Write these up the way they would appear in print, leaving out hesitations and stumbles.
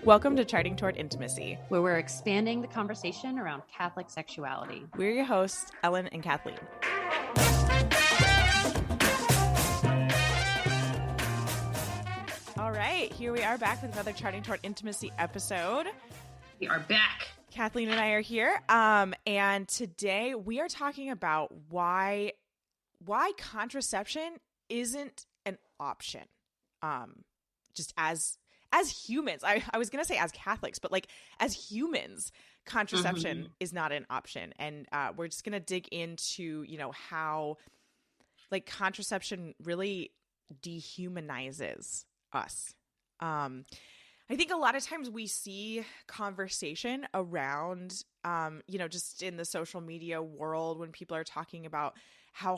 Welcome to Charting Toward Intimacy, where we're expanding the conversation around Catholic sexuality. We're your hosts, Ellen and Kathleen. All right, here we are back with another Charting Toward Intimacy episode. We are back. Kathleen and I are here, and today we are talking about why contraception isn't an option. Just as humans, I was going to say as Catholics, but like as humans, contraception is not an option. And we're just going to dig into, how like contraception really dehumanizes us. I think a lot of times we see conversation around, just in the social media world when people are talking about how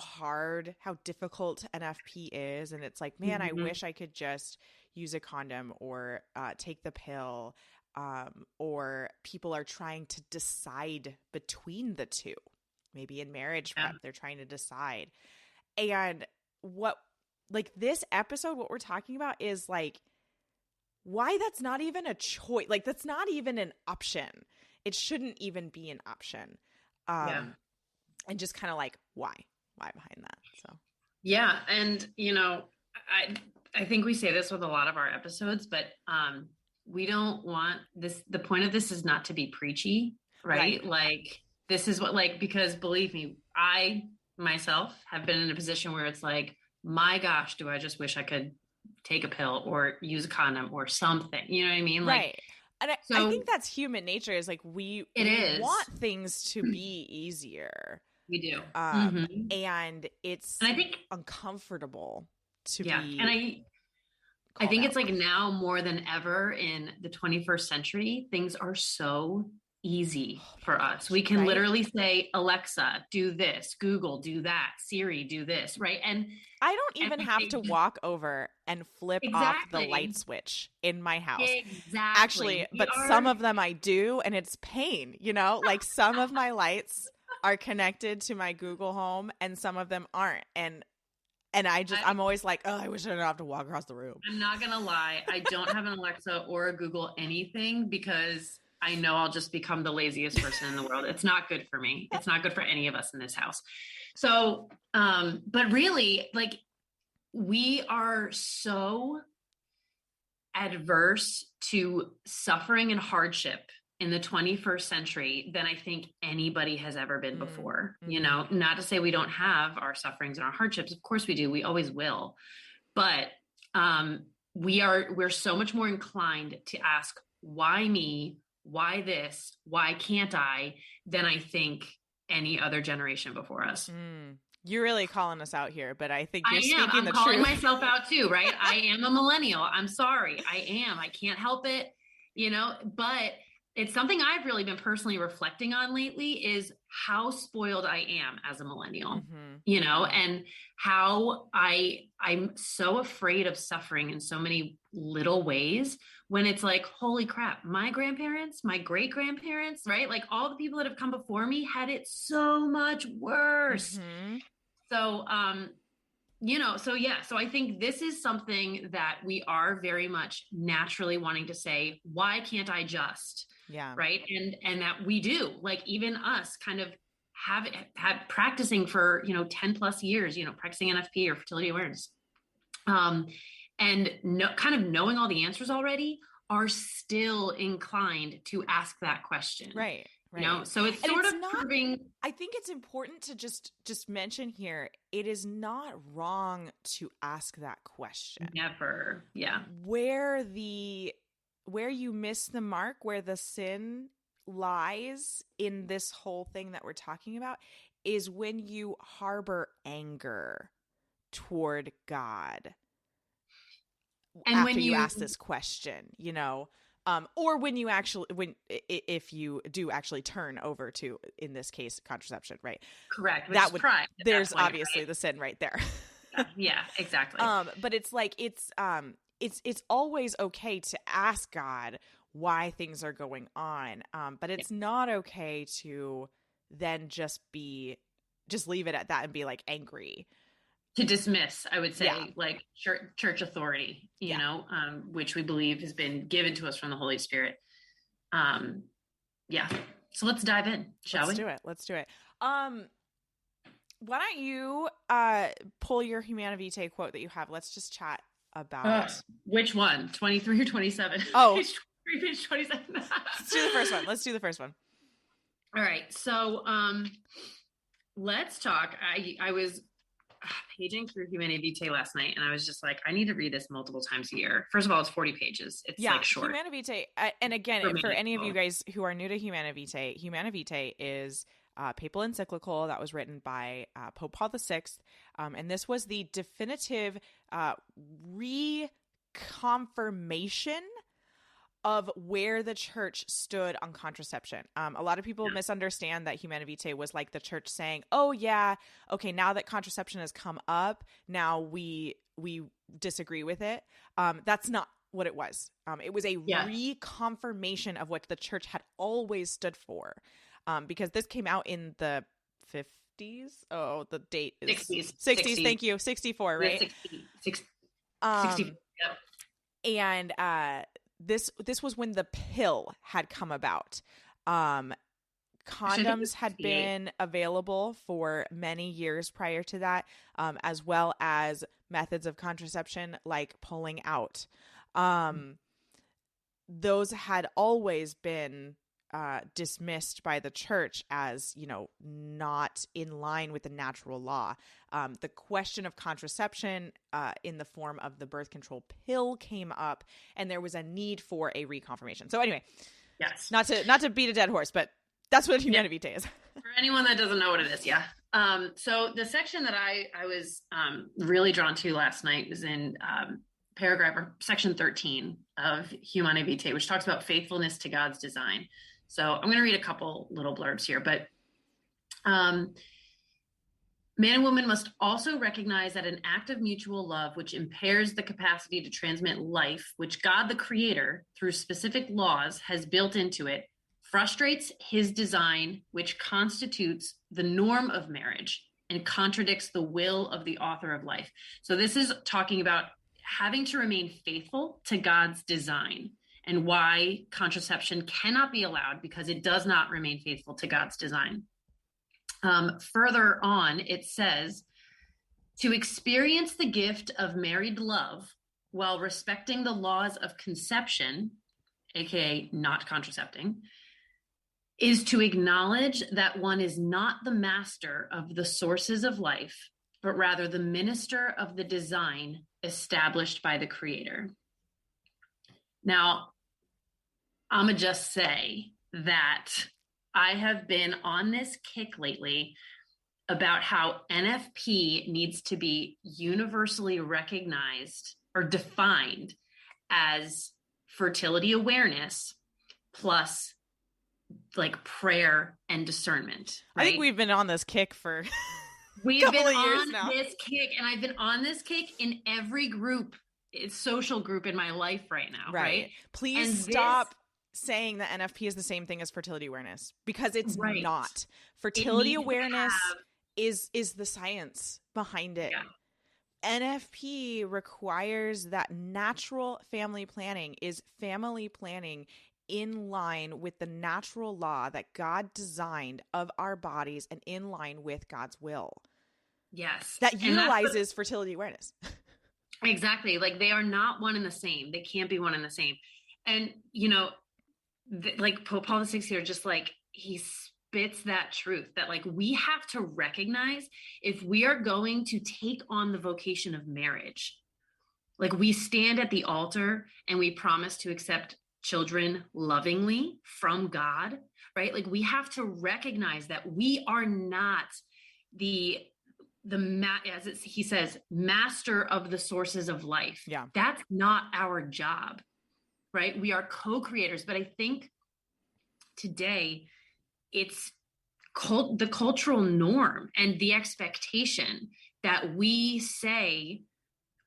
difficult NFP is. And it's like, man, I wish I could just use a condom or take the pill, or people are trying to decide between the two. Maybe in marriage prep, they're trying to decide. And this episode, what we're talking about is like, why that's not even a choice. Like, that's not even an option. It shouldn't even be an option. And just kind of like, why behind that? So, yeah. And, I think we say this with a lot of our episodes, but we don't want this. The point of this is not to be preachy, right? Like, this is what, because believe me, I myself have been in a position where it's like, my gosh, do I just wish I could take a pill or use a condom or something. You know what I mean? Right. And I think that's human nature, is like we want things to be easier. We do. And I think uncomfortable to be. And I think it's like now more than ever in the 21st century, things are so easy for us. We can literally say, Alexa, do this, Google, do that, Siri, do this. Right. And I don't even have to walk over and flip off the light switch in my house. Exactly. Actually, but some of them I do, and it's pain, like some of my lights are connected to my Google Home and some of them aren't. And I'm always like, oh, I wish I didn't have to walk across the room. I'm not going to lie. I don't have an Alexa or a Google anything because I know I'll just become the laziest person in the world. It's not good for me. It's not good for any of us in this house. So, but really, like, we are so adverse to suffering and hardship in the 21st century than I think anybody has ever been before. Not to say we don't have our sufferings and our hardships. Of course we do. We always will. But we're so much more inclined to ask, why me? Why this? Why can't I? Than I think any other generation before us. You're really calling us out here, but I think you're speaking the truth. I'm calling myself out too, right? I am a millennial. I'm sorry. I am. I can't help it, but it's something I've really been personally reflecting on lately is how spoiled I am as a millennial, and how I'm so afraid of suffering in so many little ways when it's like, holy crap, my grandparents, my great grandparents, right? Like all the people that have come before me had it so much worse. So, so I think this is something that we are very much naturally wanting to say, why can't I just? Yeah. Right. And that we do, like, even us kind of have practicing for, 10 plus years, practicing NFP or fertility awareness. And kind of knowing all the answers already, are still inclined to ask that question. Right. So it's sort of proving. I think it's important to just mention here, it is not wrong to ask that question. Never. Yeah. Where you miss the mark, where the sin lies in this whole thing that we're talking about, is when you harbor anger toward God. And after when you ask this question, or when you if you do actually turn over to, in this case, contraception, right? Correct. That would, there's obviously the sin right there. Yeah, exactly. But it's like, it's always okay to ask God why things are going on. But it's not okay to then just leave it at that and be like angry. to dismiss, I would say, Yeah. like church authority, you know, which we believe has been given to us from the Holy Spirit. Yeah. So let's dive in, shall we? Let's do it. Why don't you pull your Humana Vitae quote that you have? Let's just chat about which one? 23 or 27? Oh, page 27. Let's do the first one. Let's do the first one. All right. So let's talk. I was paging through Humana Vitae last night, and I was just like, I need to read this multiple times a year. First of all, it's 40 pages. It's like short. Humana Vitae, and again, for any of you guys who are new to Humana Vitae is papal encyclical that was written by Pope Paul VI, and this was the definitive reconfirmation of where the church stood on contraception. A lot of people misunderstand that Humana Vitae was like the church saying, oh yeah, okay, now that contraception has come up, now we disagree with it. That's not what it was. It was a reconfirmation of what the church had always stood for. Because this came out in the 50s. Oh, the date is 60s. Thank you. 64, right? 60. Yep. And this was when the pill had come about. Condoms had been available for many years prior to that, as well as methods of contraception like pulling out. Those had always been dismissed by the church as, not in line with the natural law. The question of contraception in the form of the birth control pill came up, and there was a need for a reconfirmation. So anyway, yes, not to beat a dead horse, but that's what Humana Vitae is. For anyone that doesn't know what it is, so the section that I was really drawn to last night was in section 13 of Humana Vitae, which talks about faithfulness to God's design. So I'm going to read a couple little blurbs here, but man and woman must also recognize that an act of mutual love, which impairs the capacity to transmit life, which God the Creator, through specific laws, has built into it, frustrates his design, which constitutes the norm of marriage and contradicts the will of the author of life. So this is talking about having to remain faithful to God's design, and why contraception cannot be allowed because it does not remain faithful to God's design. Further on, it says, to experience the gift of married love while respecting the laws of conception, aka not contracepting, is to acknowledge that one is not the master of the sources of life, but rather the minister of the design established by the Creator. Now, I'm going to just say that I have been on this kick lately about how NFP needs to be universally recognized or defined as fertility awareness plus like prayer and discernment. Right? I think we've been on this kick for we've couple been of years on now. This kick, and I've been on this kick in every group, social group in my life right now. Right? Please stop saying that NFP is the same thing as fertility awareness, because it's not. Fertility awareness is the science behind it. Yeah. NFP requires that natural family planning is family planning in line with the natural law that God designed of our bodies and in line with God's will. Yes. That utilizes fertility awareness. Exactly. Like they are not one and the same. They can't be one and the same. And, like Pope Paul VI here, just like he spits that truth that like we have to recognize if we are going to take on the vocation of marriage, like we stand at the altar and we promise to accept children lovingly from God, right? Like we have to recognize that we are not he says, master of the sources of life. Yeah. That's not our job, right? We are co-creators. But I think today it's the cultural norm and the expectation that we say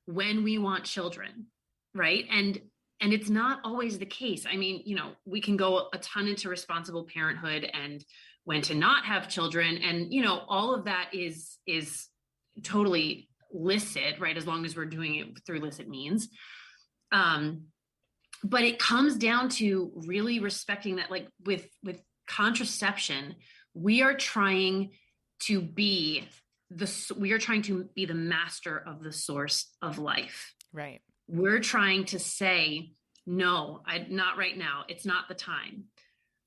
when we want children, right? And it's not always the case. I mean, we can go a ton into responsible parenthood and when to not have children. And, all of that is totally licit, right? As long as we're doing it through licit means. But it comes down to really respecting that, like with contraception, we are trying to be the master of the source of life. Right. We're trying to say, no, not right now. It's not the time.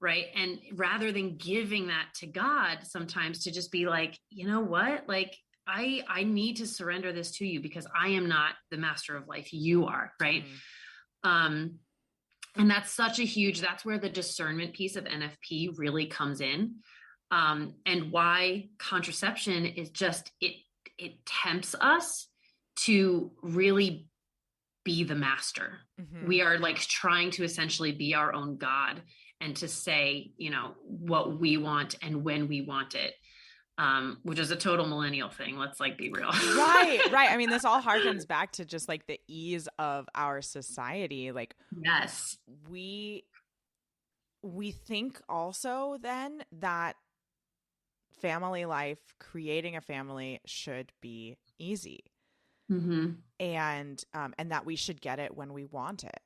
Right. And rather than giving that to God, sometimes to just be like, you know what, like, I need to surrender this to you because I am not the master of life. You are. Right. And that's that's where the discernment piece of NFP really comes in. And why contraception is just, it tempts us to really be the master. We are like trying to essentially be our own God and to say, you know, what we want and when we want it. Which is a total millennial thing. Let's like be real. Right. I mean, this all harkens back to just like the ease of our society. Like, yes, we think also then that family life, creating a family, should be easy, and that we should get it when we want it.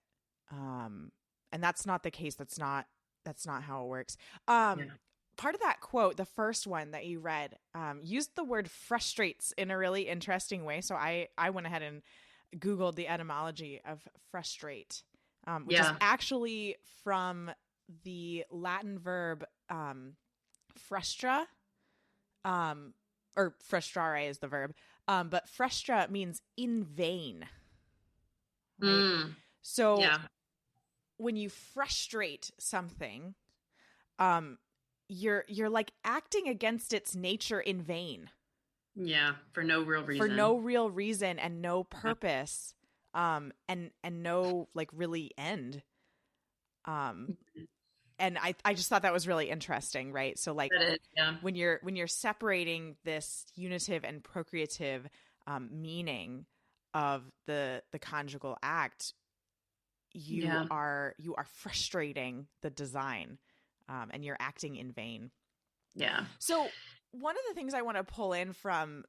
And that's not the case. That's not how it works. Part of that quote, the first one that you read, used the word frustrates in a really interesting way. So I went ahead and Googled the etymology of frustrate, which is actually from the Latin verb frustra, or frustrare is the verb, but frustra means in vain. Right? So when you frustrate something, you're like acting against its nature in vain. Yeah, for no real reason. And no purpose, and no like really end. And I just thought that was really interesting, right? So like when you're separating this unitive and procreative meaning of the conjugal act, you are frustrating the design. And you're acting in vain. Yeah. So one of the things I want to pull in from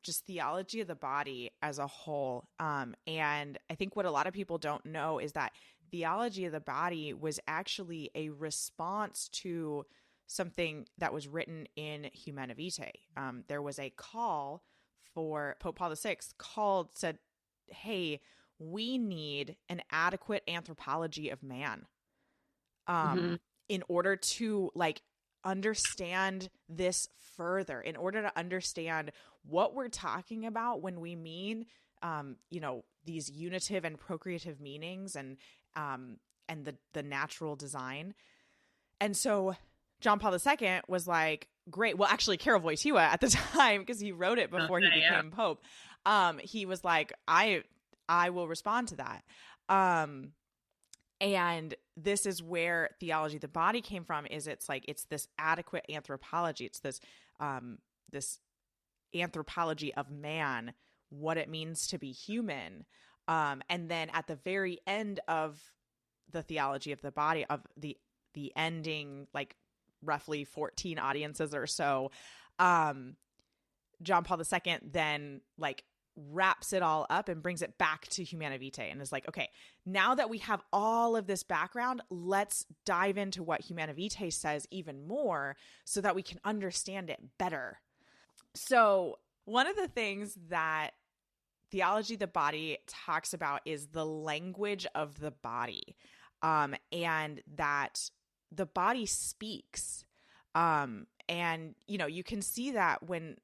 just theology of the body as a whole, and I think what a lot of people don't know is that theology of the body was actually a response to something that was written in Humana Vitae. There was a call for Pope Paul VI said, hey, we need an adequate anthropology of man. In order to like understand this further, in order to understand what we're talking about when we mean, these unitive and procreative meanings and the natural design. And so John Paul II was like, great. Well, actually Karol Wojtyła at the time, because he wrote it before he became Pope. He was like, I will respond to that. And this is where theology of the body came from, is it's this adequate anthropology. It's this anthropology of man, what it means to be human. And then at the very end of the theology of the body, of the ending, like roughly 14 audiences or so, John Paul II then like wraps it all up and brings it back to Humana Vitae and is like, okay, now that we have all of this background, let's dive into what Humana Vitae says even more so that we can understand it better. So one of the things that theology of the body talks about is the language of the body, and that the body speaks. And, you can see that when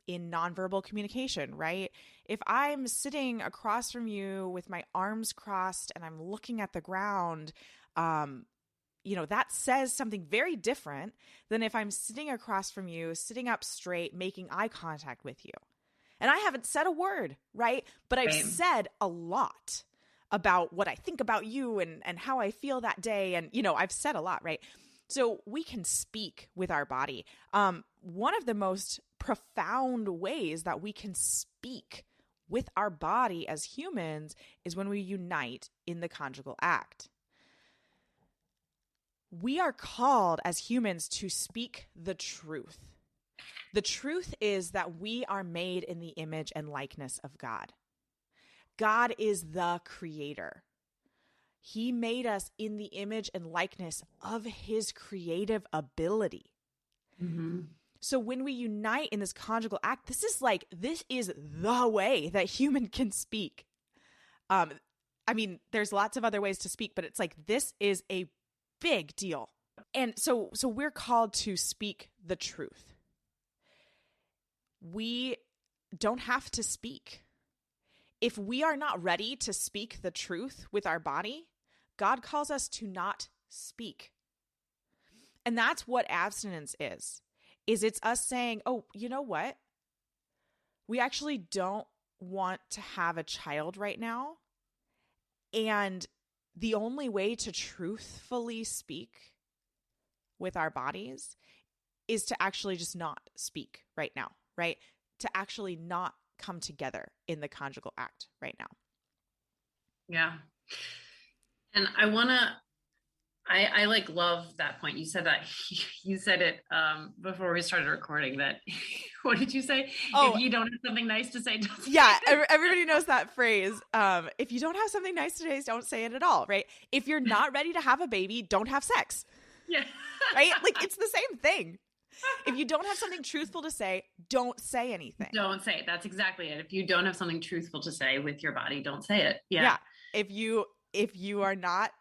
in nonverbal communication, right? If I'm sitting across from you with my arms crossed and I'm looking at the ground, that says something very different than if I'm sitting across from you, sitting up straight, making eye contact with you. And I haven't said a word, right? But I've said a lot about what I think about you and how I feel that day. And, I've said a lot, right? So we can speak with our body. One of the most profound ways that we can speak with our body as humans is when we unite in the conjugal act. We are called as humans to speak the truth. The truth is that we are made in the image and likeness of God. God is the creator. He made us in the image and likeness of his creative ability. Mm-hmm. So when we unite in this conjugal act, this is the way that human can speak. I mean, there's lots of other ways to speak, but it's like, this is a big deal. And so we're called to speak the truth. We don't have to speak. If we are not ready to speak the truth with our body, God calls us to not speak. And that's what abstinence is it's us saying, oh, you know what? We actually don't want to have a child right now. And the only way to truthfully speak with our bodies is to actually just not speak right now, right? To actually not come together in the conjugal act right now. Yeah. And I like love that point. You said that, you said it before we started recording that, what did you say? Oh, if you don't have something nice to say, don't say yeah, it. everybody knows that phrase. If you don't have something nice to say, don't say it at all, right? If you're not ready to have a baby, don't have sex. Yeah. Right? Like, it's the same thing. If you don't have something truthful to say, don't say anything. Don't say it. That's exactly it. If you don't have something truthful to say with your body, don't say it. Yeah. If you are not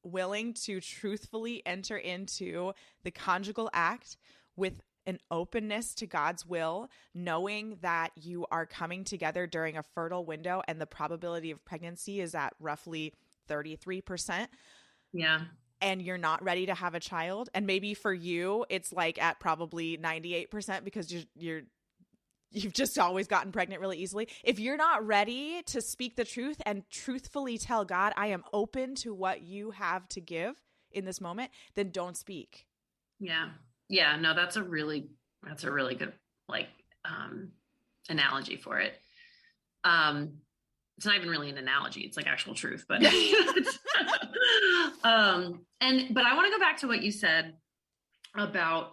willing to truthfully enter into the conjugal act with an openness to God's will, knowing that you are coming together during a fertile window and the probability of pregnancy is at roughly 33%. Yeah. And you're not ready to have a child. And maybe for you, it's like at probably 98% because you've just always gotten pregnant really easily. If you're not ready to speak the truth and truthfully tell God, I am open to what you have to give in this moment, then don't speak. Yeah. Yeah. No, that's a really good, like, analogy for it. It's not even really an analogy. It's like actual truth, but, but I want to go back to what you said about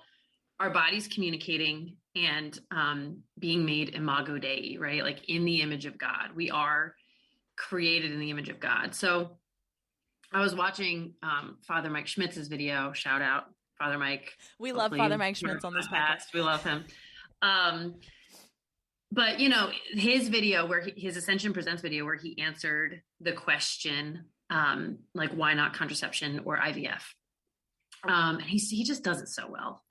our bodies communicating and being made imago Dei, right? Like in the image of God. We are created in the image of God. So I was watching Father Mike Schmitz's video. Shout out, Father Mike. We love Father Mike Schmitz on this podcast. We love him. But his video his Ascension Presents video where he answered the question, like, why not contraception or IVF? And he just does it so well.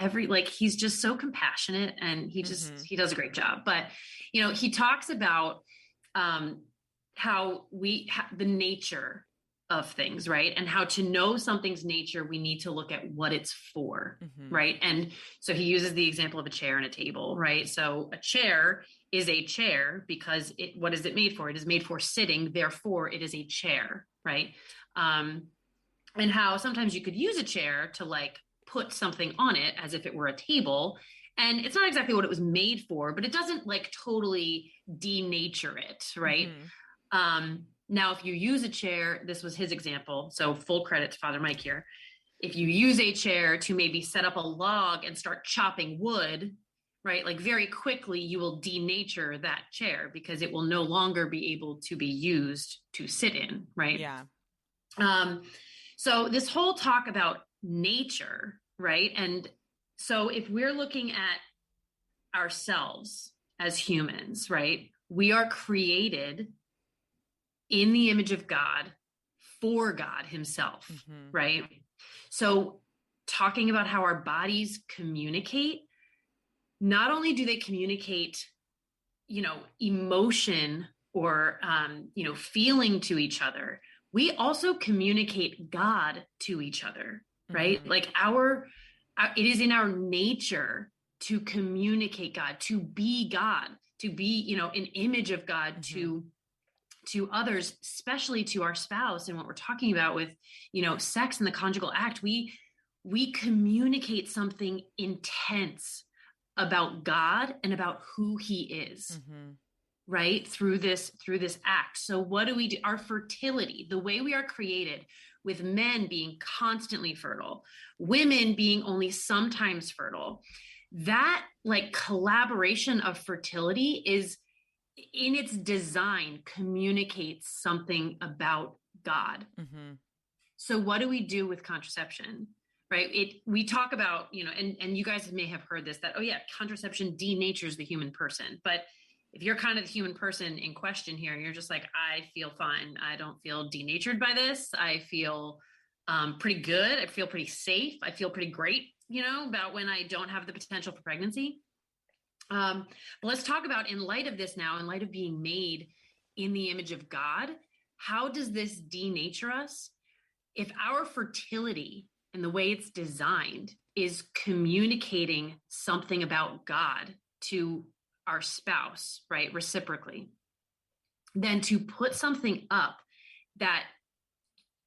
He's just so compassionate and he does a great job. But, he talks about how the nature of things, right? And how to know something's nature, we need to look at what it's for, right? And so he uses the example of a chair and a table, right? So a chair is a chair because what is it made for? It is made for sitting, therefore it is a chair, right? And how sometimes you could use a chair to like put something on it as if it were a table. And it's not exactly what it was made for, but it doesn't like totally denature it, right? Now, if you use a chair, this was his example. So full credit to Father Mike here. If you use a chair to maybe set up a log and start chopping wood, right? Like very quickly, you will denature that chair because it will no longer be able to be used to sit in, right? Yeah. So this whole talk about nature, right? And so if we're looking at ourselves as humans, right? We are created in the image of God for God himself, right? So talking about how our bodies communicate, not only do they communicate, emotion or, feeling to each other, we also communicate God to each other, right? Like it is in our nature to communicate God, to be, an image of God to others, especially to our spouse. And what we're talking about with, sex and the conjugal act, we communicate something intense about God and about who he is, right? Through this act. So what do we do? Our fertility, the way we are created, with men being constantly fertile, women being only sometimes fertile, that like collaboration of fertility is in its design communicates something about God. Mm-hmm. So what do we do with contraception? Right? We talk about, and you guys may have heard this, that, oh yeah, contraception denatures the human person. But if you're kind of the human person in question here, and you're just like, I feel fine. I don't feel denatured by this. I feel pretty good. I feel pretty safe. I feel pretty great, about when I don't have the potential for pregnancy. But let's talk about, in light of this now, in light of being made in the image of God, how does this denature us? If our fertility and the way it's designed is communicating something about God to our spouse, right, reciprocally, then to put something up that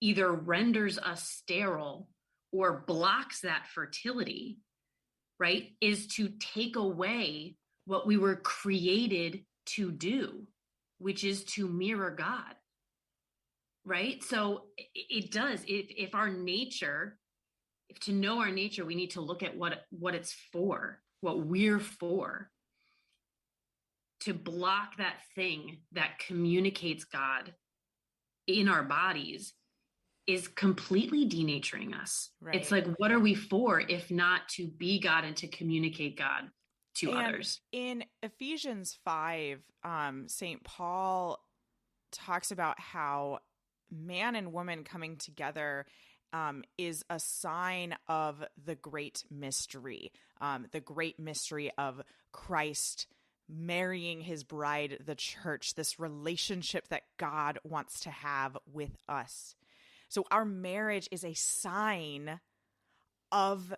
either renders us sterile or blocks that fertility, right, is to take away what we were created to do, which is to mirror God. Right. So it does. If our nature, if to know our nature, we need to look at what it's for, what we're for, to block that thing that communicates God in our bodies is completely denaturing us. Right. It's like, what are we for if not to be God and to communicate God to others? In Ephesians 5, St. Paul talks about how man and woman coming together is a sign of the great mystery of Christ marrying his bride, the church, this relationship that God wants to have with us. So our marriage is a sign of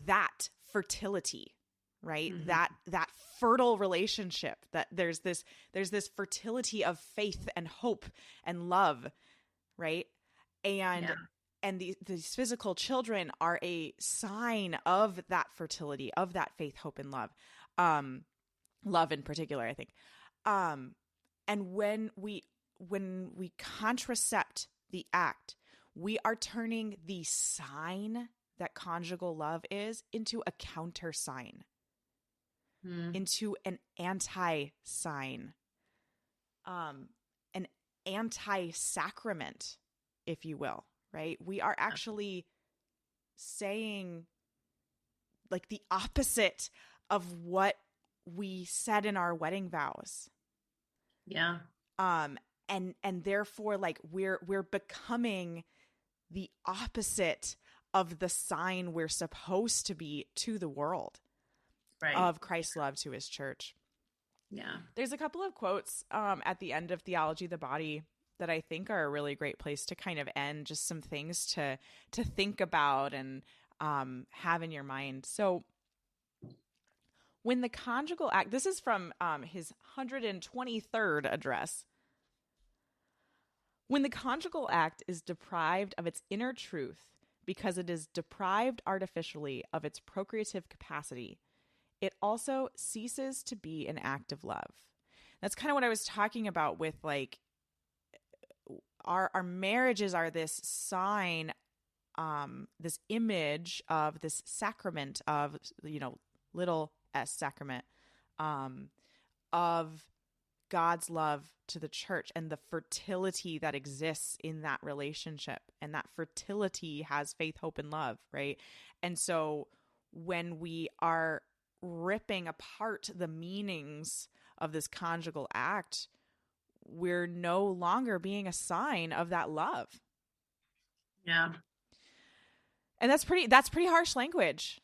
that fertility, right? Mm-hmm. That fertile relationship, that there's this fertility of faith and hope and love, right? And these physical children are a sign of that fertility, of that faith, hope, and love. Love in particular, I think. And when we contracept the act, we are turning the sign that conjugal love is into a counter sign, into an anti-sign, an anti-sacrament, if you will, right? We are actually saying like the opposite of what we said in our wedding vows. Yeah. And therefore, like we're becoming the opposite of the sign we're supposed to be to the world, right, of Christ's love to his church. Yeah. There's a couple of quotes at the end of Theology of the Body that I think are a really great place to kind of end, just some things to think about and have in your mind. So when the conjugal act, this is from his 123rd address. When the conjugal act is deprived of its inner truth because it is deprived artificially of its procreative capacity, it also ceases to be an act of love. That's kind of what I was talking about with like our marriages are this sign, this image of this sacrament of, little s sacrament, of God's love to the church and the fertility that exists in that relationship. And that fertility has faith, hope, and love, right? And so when we are ripping apart the meanings of this conjugal act, we're no longer being a sign of that love. Yeah. And that's pretty harsh language.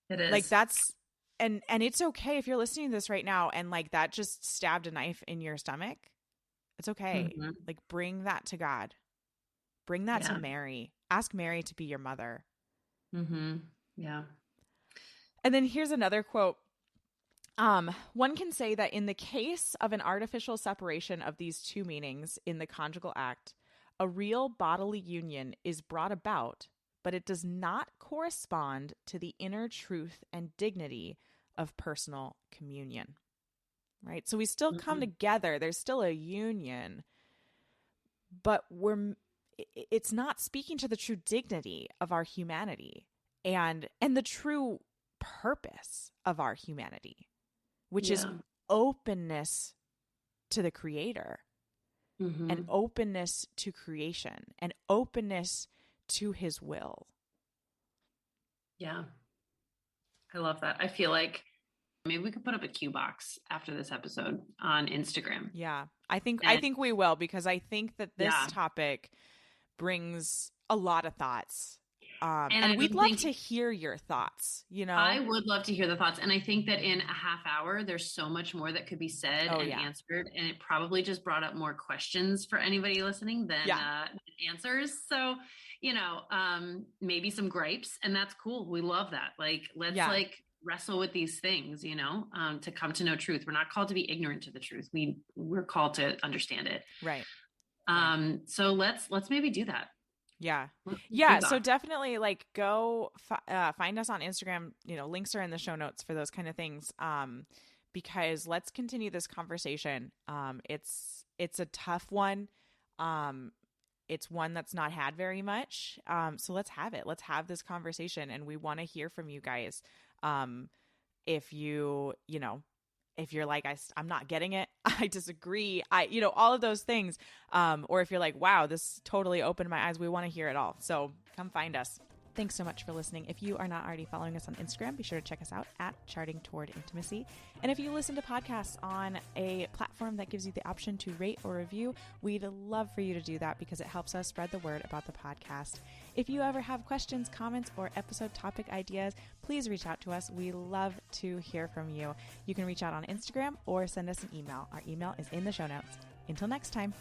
It is. Like that's, and it's okay if you're listening to this right now and like that just stabbed a knife in your stomach. It's okay. Mm-hmm. Like bring that to God. Bring that to Mary. Ask Mary to be your mother. Mm-hmm. Yeah. And then here's another quote. One can say that in the case of an artificial separation of these two meanings in the conjugal act, a real bodily union is brought about, but it does not correspond to the inner truth and dignity of personal communion. Right? So we still come together. There's still a union, but it's not speaking to the true dignity of our humanity and the true purpose of our humanity, which is Yeah. openness to the creator and Mhm. openness to creation and openness to his will. Yeah. I love that. I feel like maybe we could put up a Q box after this episode on Instagram. Yeah. I think And we will, because I think that this yeah. topic brings a lot of thoughts. And And I we'd don't love think to hear your thoughts, you know? I would love to hear the thoughts. And I think that in a half hour, there's so much more that could be said Oh, and yeah. answered. And it probably just brought up more questions for anybody listening than answers. So, maybe some gripes, and that's cool. We love that. Like, let's wrestle with these things, to come to know truth. We're not called to be ignorant to the truth. We're called to understand it. Right. So let's maybe do that. Yeah. Let's Yeah. do So that. definitely go find us on Instagram. Links are in the show notes for those kind of things. Because let's continue this conversation. It's a tough one. It's one that's not had very much. So let's have it. Let's have this conversation. And we want to hear from you guys. If if you're like, I'm not getting it, I disagree, all of those things. Or if you're like, wow, this totally opened my eyes, we want to hear it all. So come find us. Thanks so much for listening. If you are not already following us on Instagram, be sure to check us out at Charting Toward Intimacy. And if you listen to podcasts on a platform that gives you the option to rate or review, we'd love for you to do that, because it helps us spread the word about the podcast. If you ever have questions, comments, or episode topic ideas, please reach out to us. We love to hear from you. You can reach out on Instagram or send us an email. Our email is in the show notes. Until next time.